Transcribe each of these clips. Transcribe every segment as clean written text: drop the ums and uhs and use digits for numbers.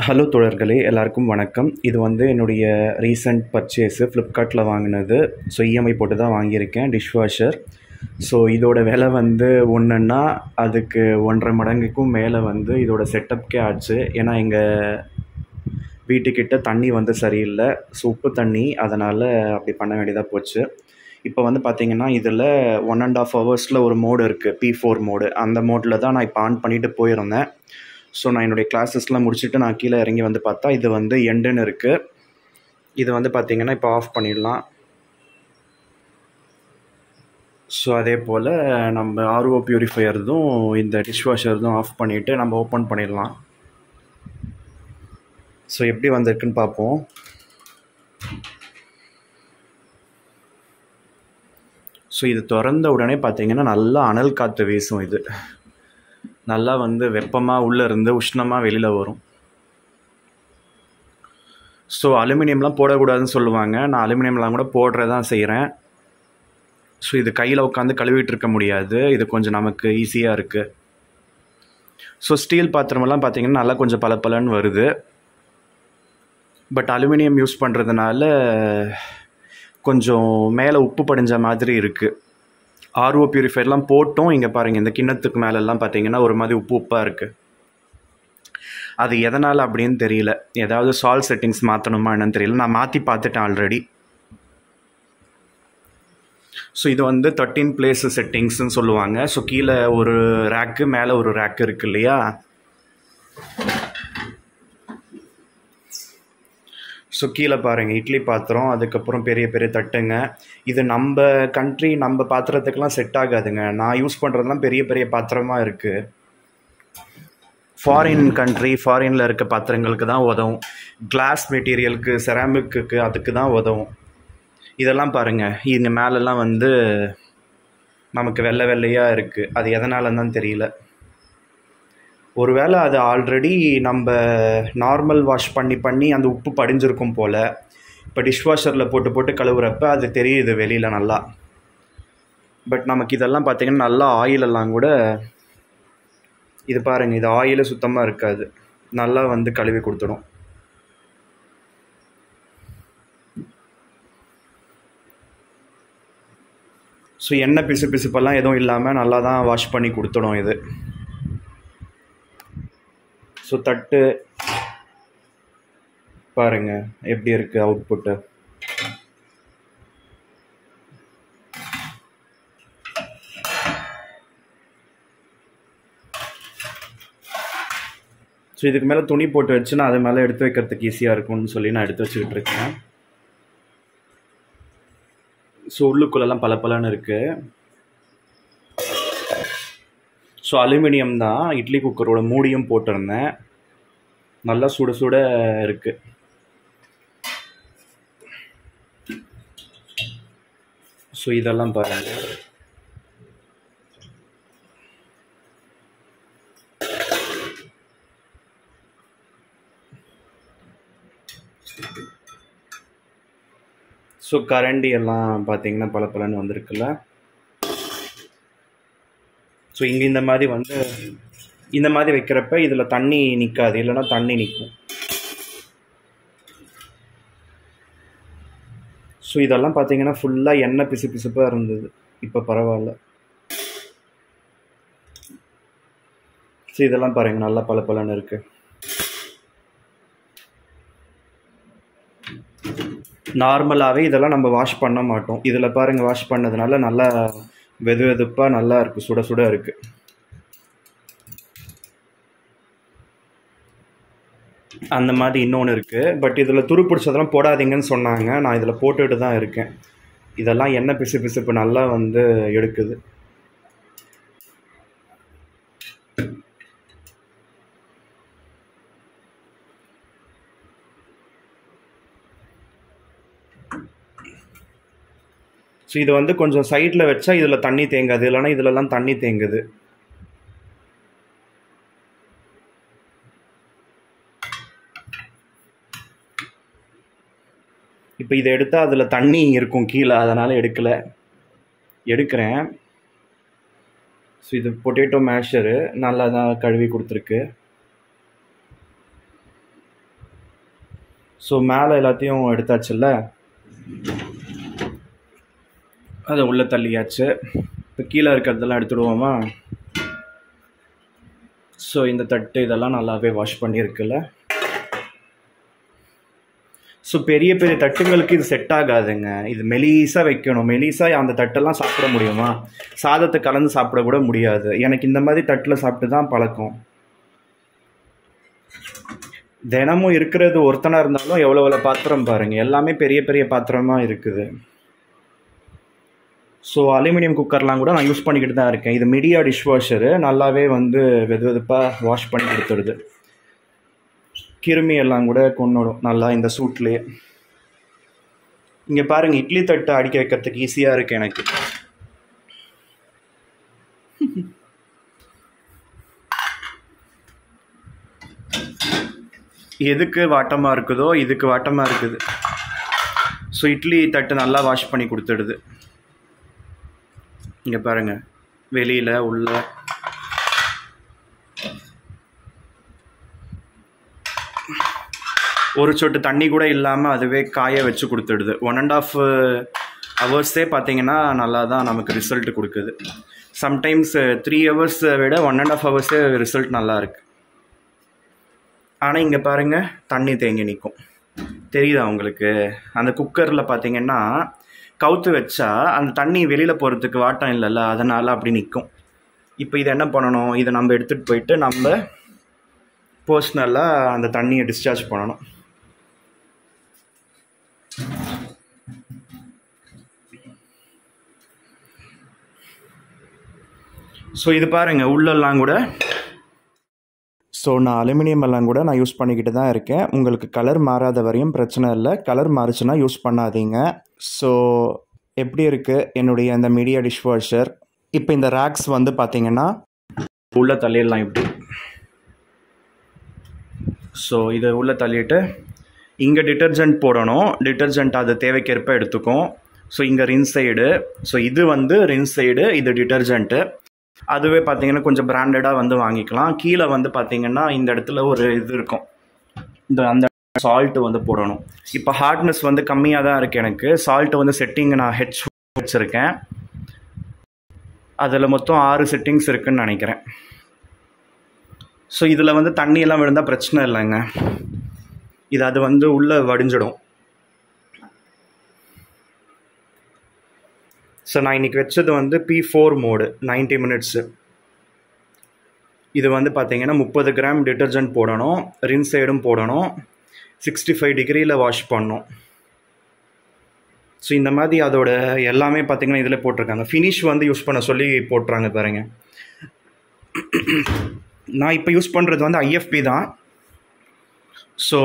Hello தோழர்களே, எல்லாருக்கும் வணக்கம். இது வந்து என்னுடைய ரீசெண்ட் பர்ச்சேஸு ஃப்ளிப்கார்ட்டில் வாங்கினது. ஸோ இஎம்ஐ போட்டு தான் வாங்கியிருக்கேன் டிஷ்வாஷர். ஸோ இதோட விலை வந்து ஒன்றுன்னா அதுக்கு 1.5 மடங்குக்கும் மேலே வந்து இதோட செட்டப்கே ஆச்சு. ஏன்னா எங்கள் வீட்டுக்கிட்ட தண்ணி வந்து சரியில்லை, ஸோ உப்பு தண்ணி, அதனால் அப்படி பண்ண வேண்டியதாக போச்சு. இப்போ வந்து பார்த்திங்கன்னா இதில் 1.5 ஹவர்ஸில் ஒரு மோடு இருக்குது, P4 மோடு. அந்த மோடில் தான் நான் இப்போ ஆன் பண்ணிவிட்டு போயிருந்தேன். ஸோ நான் என்னுடைய கிளாஸஸ்லாம் முடிச்சுட்டு நான் கீழே இறங்கி வந்து பார்த்தா இது வந்து எண்டுன்னு இருக்குது. இது வந்து பார்த்திங்கன்னா இப்போ ஆஃப் பண்ணிடலாம். ஸோ அதே போல் நம்ம ஆர்ஓ பியூரிஃபையர்தும் இந்த டிஷ்வாஷர்தும் ஆஃப் பண்ணிவிட்டு நம்ம ஓப்பன் பண்ணிடலாம். ஸோ எப்படி வந்திருக்குன்னு பார்ப்போம். ஸோ இது திறந்த உடனே பார்த்திங்கன்னா நல்லா அனல் காற்று வீசும். இது நல்லா வந்து வெப்பமாக உள்ளே இருந்து உஷ்ணமாக வெளியில் வரும். ஸோ அலுமினியம்லாம் போடக்கூடாதுன்னு சொல்லுவாங்க. நான் அலுமினியம்லாம் கூட போடுறதான் செய்கிறேன். ஸோ இது கையில் உட்காந்து கழுவிட்டு இருக்க முடியாது, இது கொஞ்சம் நமக்கு ஈஸியாக இருக்குது. ஸோ ஸ்டீல் பாத்திரமெல்லாம் பார்த்திங்கன்னா நல்லா கொஞ்சம் பளபளன்னு வருது. பட் அலுமினியம் யூஸ் பண்ணுறதுனால கொஞ்சம் மேலே உப்பு படிஞ்ச மாதிரி இருக்குது. ஆர்ஓ பியூரிஃபையர்லாம் போட்டும் இங்கே பாருங்கள், இந்த கிண்ணத்துக்கு மேலெல்லாம் பார்த்தீங்கன்னா ஒரு மாதிரி உப்பு உப்பாக இருக்குது. அது எதனால் அப்படின்னு தெரியல. ஏதாவது சால்ட் செட்டிங்ஸ் மாற்றணுமா என்னன்னு தெரியல. நான் மாற்றி பார்த்துட்டேன் ஆல்ரெடி. ஸோ இது வந்து 13 பிளேஸ் செட்டிங்ஸ்ன்னு சொல்லுவாங்க. ஸோ கீழே ஒரு ரேக்கு, மேலே ஒரு ரேக்கு இருக்குது இல்லையா. ஸோ கீழே பாருங்கள் இட்லி பாத்திரம், அதுக்கப்புறம் பெரிய பெரிய தட்டுங்க. இது நம்ம கண்ட்ரி நம்ம பாத்திரத்துக்கெலாம் செட் ஆகாதுங்க. நான் யூஸ் பண்ணுறதுலாம் பெரிய பெரிய பாத்திரமாக இருக்குது. ஃபாரின் கண்ட்ரி, ஃபாரினில் இருக்க பாத்திரங்களுக்கு தான் உதவும். கிளாஸ் மெட்டீரியலுக்கு, செராமிக்கு, அதுக்கு தான் உதவும். இதெல்லாம் பாருங்கள், இங்கே மேலெல்லாம் வந்து நமக்கு வெள்ளை வெள்ளையாக இருக்குது. அது எதனாலன்னு தான் தெரியல. ஒருவேளை அது ஆல்ரெடி நம்ம நார்மல் வாஷ் பண்ணி அந்த உப்பு படிஞ்சிருக்கும் போல். இப்போ டிஷ்வாஷரில் போட்டு கழுவுறப்ப அது தெரியுது வெளியில் நல்லா. பட் நமக்கு இதெல்லாம் பார்த்திங்கன்னா நல்லா ஆயிலெல்லாம் கூட, இது பாருங்கள், இது ஆயிலே சுத்தமாக இருக்காது, நல்லா வந்து கழுவி கொடுத்துடும். ஸோ எண்ணெய் பிசுப்பெல்லாம் எதுவும் இல்லாமல் நல்லா தான் வாஷ் பண்ணி கொடுத்துடும் இது. ஸோ தட்டு பாருங்கள் எப்படி இருக்குது அவுட்புட்டு. ஸோ இதுக்கு மேலே துணி போட்டு வச்சு நான் அது மேலே எடுத்து வைக்கிறதுக்கு ஈஸியாக இருக்கும்னு சொல்லி நான் எடுத்து வச்சுக்கிட்டு இருக்கேன். ஸோ உள்ளுக்குள்ளெல்லாம் பளபளன்னு இருக்குது. ஸோ அலுமினியம் தான். இட்லி குக்கரோட மூடியும் போட்டிருந்தேன். நல்லா சுட சுட இருக்குது. ஸோ இதெல்லாம் பாருங்கள். ஸோ கரண்டி எல்லாம் பார்த்தீங்கன்னா பளபளன்னு வந்திருக்குல்ல. ஸோ இங்கே இந்த மாதிரி வந்து இந்த மாதிரி வைக்கிறப்ப இதில் தண்ணி நிற்காது, இல்லைன்னா தண்ணி நிற்கும். ஸோ இதெல்லாம் பார்த்தீங்கன்னா ஃபுல்லாக எண்ணெய் பிசுப்பாக இருந்தது. இப்போ பரவாயில்ல. ஸோ இதெல்லாம் பாருங்கள் நல்லா பளபளன்னு இருக்குது. நார்மலாகவே இதெல்லாம் நம்ம வாஷ் பண்ண மாட்டோம். இதில் பாருங்கள் வாஷ் பண்ணதுனால நல்லா வெதுப்பாக நல்லா இருக்குது, சுட சுட இருக்குது. அந்த மாதிரி இன்னொன்று இருக்குது. பட் இதில் துரு பிடிச்சதெல்லாம் போடாதீங்கன்னு சொன்னாங்க. நான் இதில் போட்டுட்டு தான் இருக்கேன். இதெல்லாம் எண்ணெய் பிசுப்பு நல்லா வந்து எடுக்குது. ஸோ இது வந்து கொஞ்சம் சைடில் வச்சா இதில் தண்ணி தேங்காது, இல்லைன்னா இதிலெல்லாம் தண்ணி தேங்குது. இப்போ இதை எடுத்தால் அதில் தண்ணி இருக்கும் கீழே, அதனால் எடுக்கிறேன். ஸோ இது பொட்டேட்டோ மேஷரு நல்லா தான் கழுவி கொடுத்துருக்கு. ஸோ மேலே எல்லாத்தையும் எடுத்தாச்சுல்ல, அதை உள்ளே தள்ளியாச்சு. இப்போ கீழே இருக்கிறதெல்லாம் எடுத்துடுவோமா. ஸோ இந்த தட்டு இதெல்லாம் நல்லாவே வாஷ் பண்ணியிருக்குல்ல. ஸோ பெரிய பெரிய தட்டுங்களுக்கு இது செட் ஆகாதுங்க. இது மெலிசாக வைக்கணும். மெலிசாக அந்த தட்டெல்லாம் சாப்பிட முடியுமா? சாதத்தை கலந்து சாப்பிட கூட முடியாது. எனக்கு இந்த மாதிரி தட்டில் சாப்பிட்டு தான் பழக்கம். தினமும் இருக்கிறது ஒருத்தனாக இருந்தாலும் எவ்வளோ பாத்திரம் பாருங்கள், எல்லாமே பெரிய பெரிய பாத்திரமாக இருக்குது. ஸோ அலுமினியம் குக்கர்லாம் கூட நான் யூஸ் பண்ணிக்கிட்டு தான் இருக்கேன். இது மீடியா டிஷ்வாஷரு, நல்லாவே வந்து வெது வெதுப்பாக வாஷ் பண்ணி கொடுத்துடுது. கிருமி எல்லாம் கூட கொண்டுடும் நல்லா இந்த சூட்லேயே. இங்கே பாருங்கள், இட்லி தட்டு அடிக்க வைக்கிறதுக்கு ஈஸியாக இருக்குது எனக்கு. எதுக்கு வாட்டமாக இருக்குதோ இதுக்கு வாட்டமாக இருக்குது. ஸோ இட்லி தட்டு நல்லா வாஷ் பண்ணி கொடுத்துடுது. இங்கே பாருங்கள், வெளியில் உள்ள ஒரு சொட்டு தண்ணி கூட இல்லாமல் அதுவே காய வச்சு கொடுத்துடுது. 1.5 ஹவர்ஸே பார்த்தீங்கன்னா நல்லா தான் நமக்கு ரிசல்ட் கொடுக்குது. சம்டைம்ஸ் 3 ஹவர்ஸை விட 1.5 ஹவர்ஸே ரிசல்ட் நல்லா இருக்குது. ஆனால் இங்கே பாருங்கள், தண்ணி தேங்கி நிற்கும். தெரியுதா உங்களுக்கு? அந்த குக்கரில் பார்த்தீங்கன்னா கவுத்து வச்சா அந்த தண்ணி வெளியில் போகிறதுக்கு வாட்டம் இல்லைல்ல, அதனால் அப்படி நிற்கும். இப்போ இதை என்ன பண்ணணும், இதை நம்ம எடுத்துகிட்டு போயிட்டு நம்ம பர்சனலாக அந்த தண்ணியை டிஸ்சார்ஜ் பண்ணணும். ஸோ இது பாருங்கள், உள்ளெல்லாம் கூட. ஸோ நான் அலுமினியம் எல்லாம் கூட நான் யூஸ் பண்ணிக்கிட்டு தான் இருக்கேன். உங்களுக்கு கலர் மாறாத வரையும் பிரச்சனை இல்லை. கலர் மாறுச்சுன்னா யூஸ் பண்ணாதீங்க. ஸோ எப்படி இருக்குது என்னுடைய அந்த மீடியா டிஷ்வாஷர்? இப்போ இந்த ரேக்ஸ் வந்து பார்த்தீங்கன்னா உள்ளே தள்ளிடலாம் இப்படி. ஸோ இதை உள்ளே தள்ளிட்டு இங்கே டிட்டர்ஜென்ட் போடணும். டிட்டர்ஜென்ட் அது தேவைக்கேற்ப எடுத்துக்கும். ஸோ இங்கே ரின்ஸ் சைடு. ஸோ இது வந்து ரின்ஸ் சைடு, இது டிட்டர்ஜென்ட்டு. அதுவே பார்த்தீங்கன்னா கொஞ்சம் பிராண்டடாக வந்து வாங்கிக்கலாம். கீழே வந்து பார்த்தீங்கன்னா இந்த இடத்துல ஒரு இது இருக்கும், அந்த சால்ட்டு வந்து போடணும். இப்போ ஹார்ட்னஸ் வந்து கம்மியாக தான் இருக்குது எனக்கு. சால்ட்டு வந்து செட்டிங் நான் ஹெச் வச்சுருக்கேன். அதில் மொத்தம் 6 செட்டிங்ஸ் இருக்குதுன்னு நினைக்கிறேன். ஸோ இதில் வந்து தண்ணியெல்லாம் விழுந்தால் பிரச்சனை இல்லைங்க. இது அது வந்து உள்ளே வடிஞ்சிடும். ஸோ நான் இன்றைக்கி வச்சது வந்து P4 மோடு 90 மினிட்ஸு. இது வந்து பார்த்தீங்கன்னா 30 கிராம் டிட்டர்ஜென்ட் போடணும், ரின்ஸ் சைடும் போடணும், 65 டிகிரியில் வாஷ் பண்ணணும். ஸோ இந்த மாதிரி அதோட எல்லாமே பார்த்தீங்கன்னா இதில் போட்டிருக்காங்க. ஃபினிஷ் வந்து யூஸ் பண்ண சொல்லி போட்டுறாங்க பாருங்க. நான் இப்போ யூஸ் பண்ணுறது வந்து IFB தான். ஸோ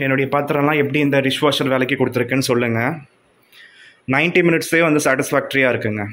என்னுடைய பாத்திரம்லாம் எப்படி இந்த டிஷ்வாஷர் வேலைக்கு கொடுத்துருக்குன்னு சொல்லுங்கள். 90 மினிட்ஸே வந்து சாட்டிஸ்ஃபேக்டரியாக இருக்குங்க.